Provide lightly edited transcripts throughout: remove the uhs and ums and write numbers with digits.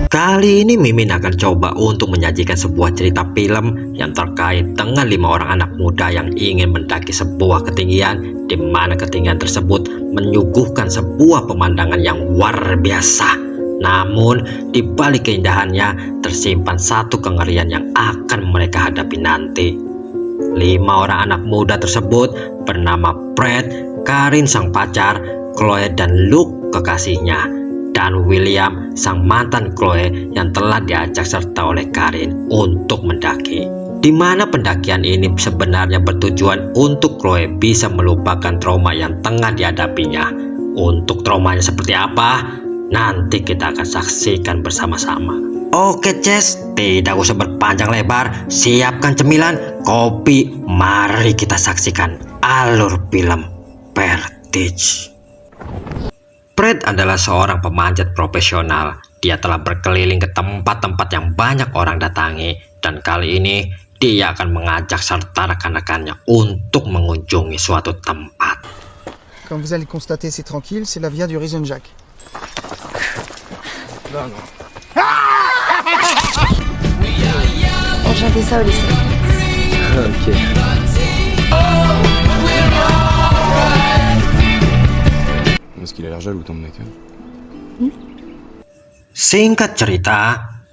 Kali ini Mimin akan coba untuk menyajikan sebuah cerita film yang terkait dengan 5 orang anak muda yang ingin mendaki sebuah ketinggian, di mana ketinggian tersebut menyuguhkan sebuah pemandangan yang luar biasa. Namun di balik keindahannya tersimpan satu kengerian yang akan mereka hadapi nanti. 5 orang anak muda tersebut bernama Brad, Karin sang pacar, Chloe dan Luke kekasihnya, dan William sang mantan Chloe yang telah diajak serta oleh Karin untuk mendaki. Di mana pendakian ini sebenarnya bertujuan untuk Chloe bisa melupakan trauma yang tengah dihadapinya. Untuk traumanya seperti apa? Nanti kita akan saksikan bersama-sama. Oke Ces, tidak usah berpanjang lebar, siapkan cemilan, kopi, mari kita saksikan alur film Vertige. Brad adalah seorang pemanjat profesional. Dia telah berkeliling ke tempat-tempat yang banyak orang datangi, dan kali ini dia akan mengajak serta rekan-rekannya untuk mengunjungi suatu tempat. Comme vous allez constater, c'est tranquille, c'est la via du Risen Jack. Non, non. On chantait ça au lycée. Ok. Est-ce qu'il a l'air jaloux ton mec hein? Singkat cerita,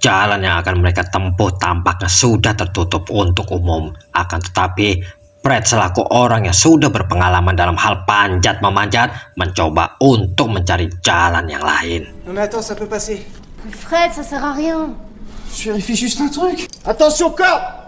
jalan yang akan mereka tempuh tampaknya sudah tertutup untuk umum. Akan tetapi, Brad selaku orang yang sudah berpengalaman dalam hal panjat-memanjat mencoba untuk mencari jalan yang lain. Non mais attends, ça peut passer. Fred, ça sert à rien. Je vérifie juste un truc. Attention, corde!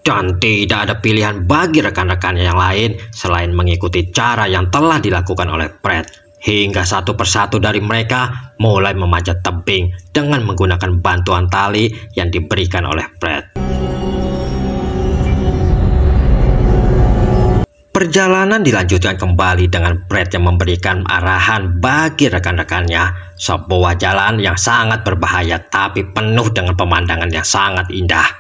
Dan tidak ada pilihan bagi rekan-rekannya yang lain selain mengikuti cara yang telah dilakukan oleh Brad. Hingga satu persatu dari mereka mulai memanjat tebing dengan menggunakan bantuan tali yang diberikan oleh Brad. Perjalanan dilanjutkan kembali dengan Brad yang memberikan arahan bagi rekan-rekannya. Sebuah jalan yang sangat berbahaya tapi penuh dengan pemandangan yang sangat indah.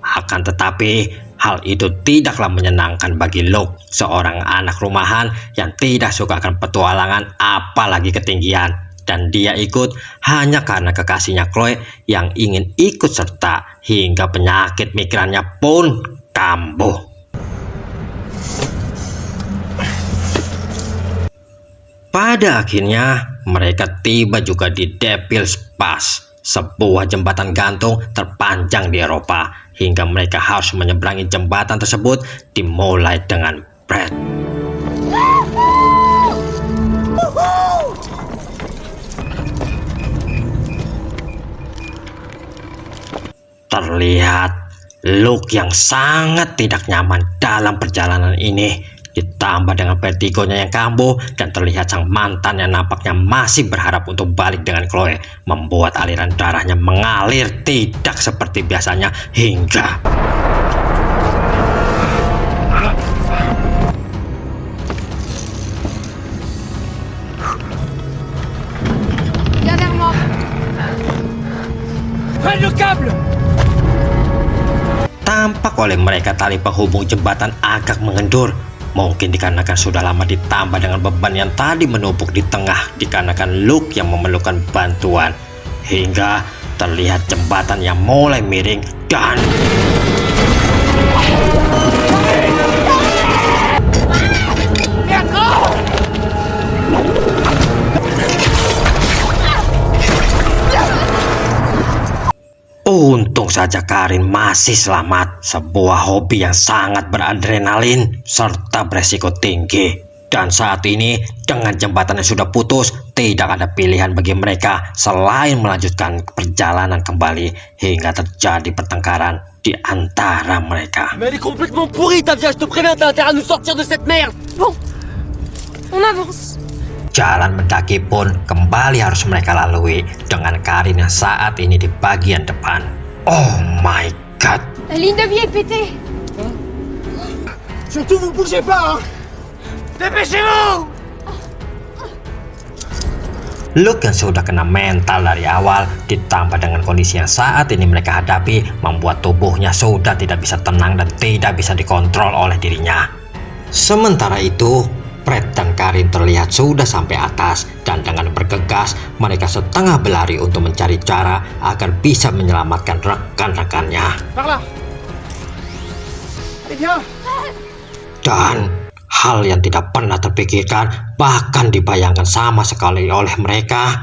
Akan tetapi, hal itu tidaklah menyenangkan bagi Luke, seorang anak rumahan yang tidak suka akan petualangan apalagi ketinggian. Dan dia ikut hanya karena kekasihnya Chloe yang ingin ikut serta, hingga penyakit mikirannya pun kambuh. Pada akhirnya, mereka tiba juga di Devil's Pass, sebuah jembatan gantung terpanjang di Eropa. Hingga mereka harus menyeberangi jembatan tersebut dimulai dengan Brad. Terlihat Luke yang sangat tidak nyaman dalam perjalanan ini. Ditambah dengan vertigonya yang kambuh dan terlihat sang mantan yang nampaknya masih berharap untuk balik dengan Chloe, membuat aliran darahnya mengalir tidak seperti biasanya hingga tampak oleh mereka tali penghubung jembatan agak mengendur. Mungkin dikarenakan sudah lama ditambah dengan beban yang tadi menumpuk di tengah dikarenakan Luke yang memerlukan bantuan. Hingga terlihat jembatan yang mulai miring dan untung saja Karin masih selamat, sebuah hobi yang sangat beradrenalin serta beresiko tinggi. Dan saat ini dengan jembatan yang sudah putus, tidak ada pilihan bagi mereka selain melanjutkan perjalanan kembali hingga terjadi pertengkaran di antara mereka. Mais elle est complètement pourrie ta vieille, je te préviens, t'as intérêt à nous sortir de cette merde. Bon, on avance. Jalan mendaki pun kembali harus mereka lalui dengan Karin yang saat ini di bagian depan. Oh my god. La ligne de vie est pétée. Surtout, vous bougez pas, hein! Dépêchez-vous! Luke yang sudah kena mental dari awal ditambah dengan kondisi yang saat ini mereka hadapi membuat tubuhnya sudah tidak bisa tenang dan tidak bisa dikontrol oleh dirinya. Sementara itu, Fred dan Karin terlihat sudah sampai atas dan dengan bergegas mereka setengah berlari untuk mencari cara agar bisa menyelamatkan rekan-rekannya. Dan hal yang tidak pernah terpikirkan bahkan dibayangkan sama sekali oleh mereka.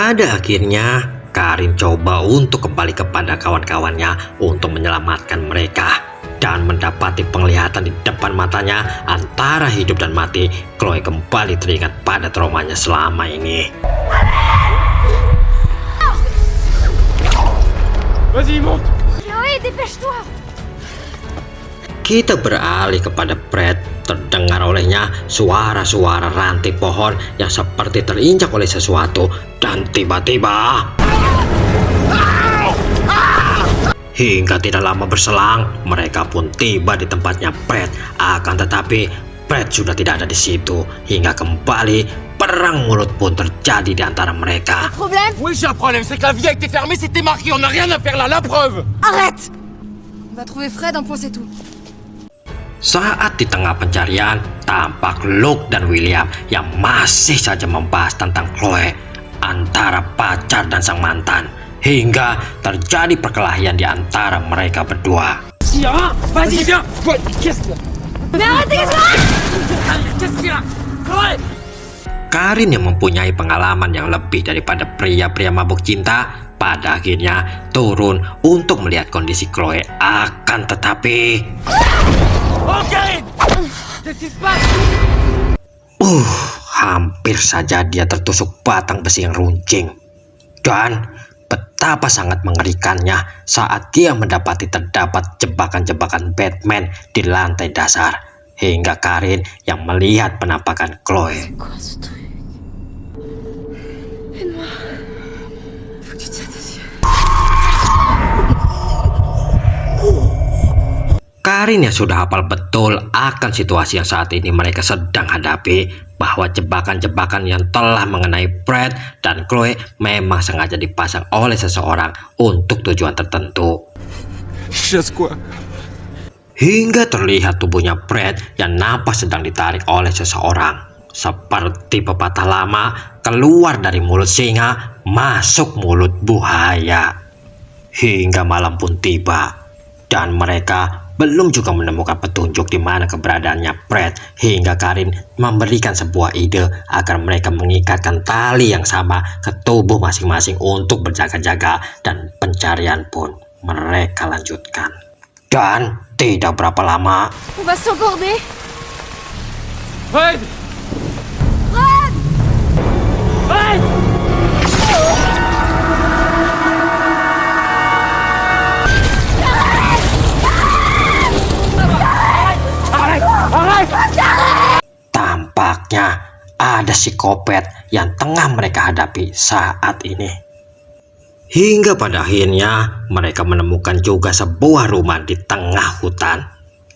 Pada akhirnya, Karin coba untuk kembali kepada kawan-kawannya untuk menyelamatkan mereka. Dan mendapati penglihatan di depan matanya antara hidup dan mati, Chloe kembali teringat pada traumanya selama ini. Vas-y, monte. Chloé, dépêche-toi. Kita beralih kepada Fred. Terdengar olehnya suara-suara ranting pohon yang seperti terinjak oleh sesuatu. Dan tiba-tiba, hingga tidak lama berselang, mereka pun tiba di tempatnya Fred. Akan tetapi, Fred sudah tidak ada di situ. Hingga kembali, perang mulut pun terjadi di antara mereka. Problème? Oui, j'ai un problème, c'est que la vie a été fermée, c'était marqué, on n'a rien à faire là, la preuve. Arrête! On va trouver Fred, un point c'est tout. Saat di tengah pencarian, tampak Luke dan William yang masih saja membahas tentang Chloe antara pacar dan sang mantan, hingga terjadi perkelahian di antara mereka berdua. Sierra, vas-y, viens. Ouais, qu'est-ce qu'il y a? Mais arrêtez ça! Qu'est-ce qu'il y a? Chloé! Karin yang mempunyai pengalaman yang lebih daripada pria-pria mabuk cinta, pada akhirnya turun untuk melihat kondisi Chloe. Akan tetapi, Oh, Karin! Qu'est-ce qui se passe? hampir saja dia tertusuk batang besi yang runcing. Dan betapa sangat mengerikannya saat dia mendapati terdapat jebakan-jebakan Batman di lantai dasar. Hingga Karin yang melihat penampakan Chloe. Quoi ce truc? Aide-moi. Faut que tu tires tes yeux. Karin yang sudah hafal betul akan situasi yang saat ini mereka sedang hadapi, bahwa jebakan-jebakan yang telah mengenai Fred dan Chloe memang sengaja dipasang oleh seseorang untuk tujuan tertentu. Chasse quoi? Hingga terlihat tubuhnya Fred yang nampak sedang ditarik oleh seseorang. Seperti pepatah lama, keluar dari mulut singa, masuk mulut buaya. Hingga malam pun tiba, dan mereka belum juga menemukan petunjuk di mana keberadaannya Fred, hingga Karin memberikan sebuah ide agar mereka mengikatkan tali yang sama ke tubuh masing-masing untuk berjaga-jaga, dan pencarian pun mereka lanjutkan. Dan tidak berapa lama, On va s'encorder. Fred! Fred! Fred! tampaknya ada psikopat yang tengah mereka hadapi saat ini. Hingga pada akhirnya mereka menemukan juga sebuah rumah di tengah hutan.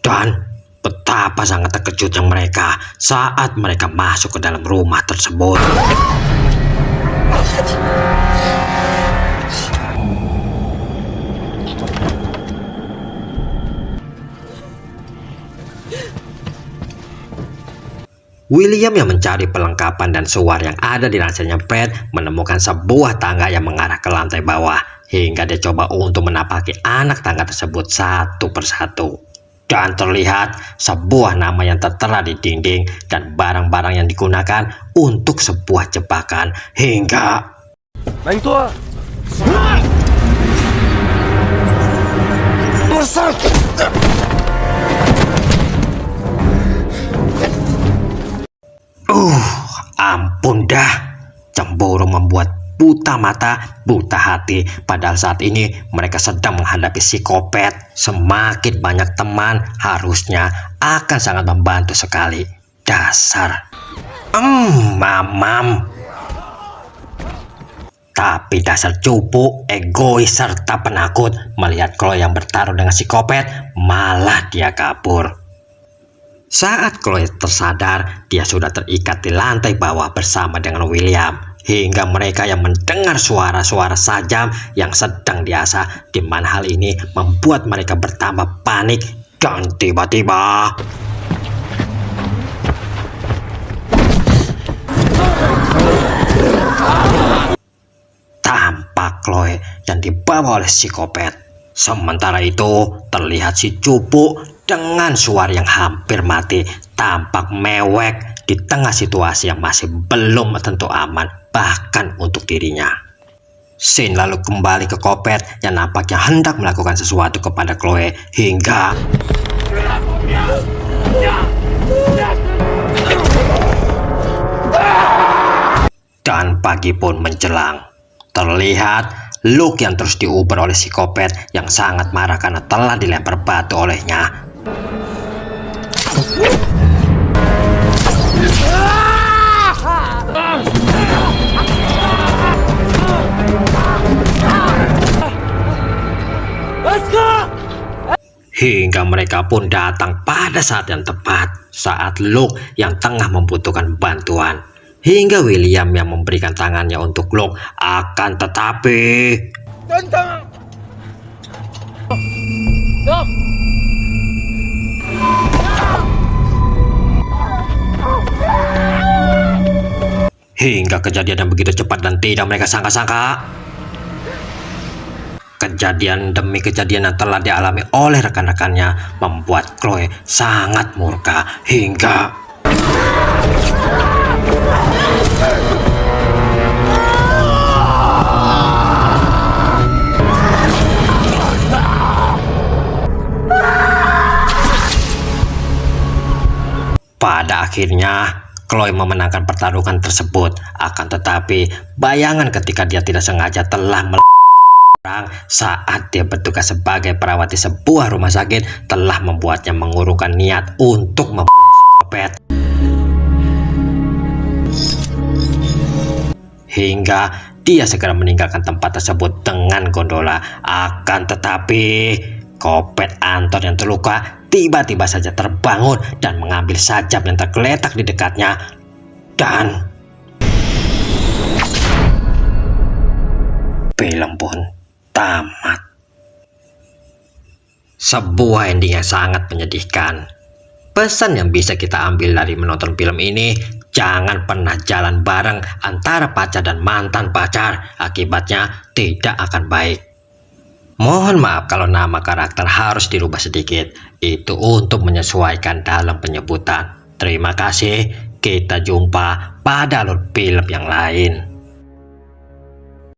Dan betapa sangat terkejutnya mereka saat mereka masuk ke dalam rumah tersebut. William yang mencari perlengkapan dan suar yang ada di ranselnya Fred menemukan sebuah tangga yang mengarah ke lantai bawah, hingga dia coba untuk menapaki anak tangga tersebut satu persatu. Dan terlihat sebuah nama yang tertera di dinding dan barang-barang yang digunakan untuk sebuah jebakan, hingga Bang-toi! ampun dah. Cemburu membuat buta mata, buta hati. Padahal saat ini mereka sedang menghadapi psikopat. Semakin banyak teman harusnya akan sangat membantu sekali. Dasar mamam. Tapi dasar cupu, egois, serta penakut. Melihat Chloe yang bertarung dengan psikopat, malah dia kabur. Saat Chloe tersadar, dia sudah terikat di lantai bawah bersama dengan William. Hingga mereka yang mendengar suara-suara sajam yang sedang diasah, di mana hal ini membuat mereka bertambah panik. Dan tiba-tiba tampak Chloe yang dibawa oleh psikopat. Sementara itu terlihat si cupu dengan suara yang hampir mati tampak mewek di tengah situasi yang masih belum tentu aman bahkan untuk dirinya. Scene lalu kembali ke Kopet yang nampaknya hendak melakukan sesuatu kepada Chloe hingga dan pagi pun menjelang. Terlihat Luke yang terus diuber oleh psikopat yang sangat marah karena telah dilempar batu olehnya. Hingga mereka pun datang pada saat yang tepat, saat Luke yang tengah membutuhkan bantuan. Hingga William yang memberikan tangannya untuk Luke, akan tetapi hingga kejadian yang begitu cepat dan tidak mereka sangka-sangka. Kejadian demi kejadian yang telah dialami oleh rekan-rekannya membuat Chloe sangat murka hingga pada akhirnya Chloe memenangkan pertarungan tersebut. Akan tetapi bayangan ketika dia tidak sengaja telah saat dia bertugas sebagai perawat di sebuah rumah sakit telah membuatnya mengurungkan niat untuk membunuh hingga dia segera meninggalkan tempat tersebut dengan gondola. Akan tetapi Kopet Anton yang terluka tiba-tiba saja terbangun dan mengambil sajam yang tergeletak di dekatnya dan film pun tamat. Sebuah ending yang sangat menyedihkan. Pesan yang bisa kita ambil dari menonton film ini, jangan pernah jalan bareng antara pacar dan mantan pacar, akibatnya tidak akan baik. Mohon maaf kalau nama karakter harus dirubah sedikit, itu untuk menyesuaikan dalam penyebutan. Terima kasih, kita jumpa pada alur film yang lain.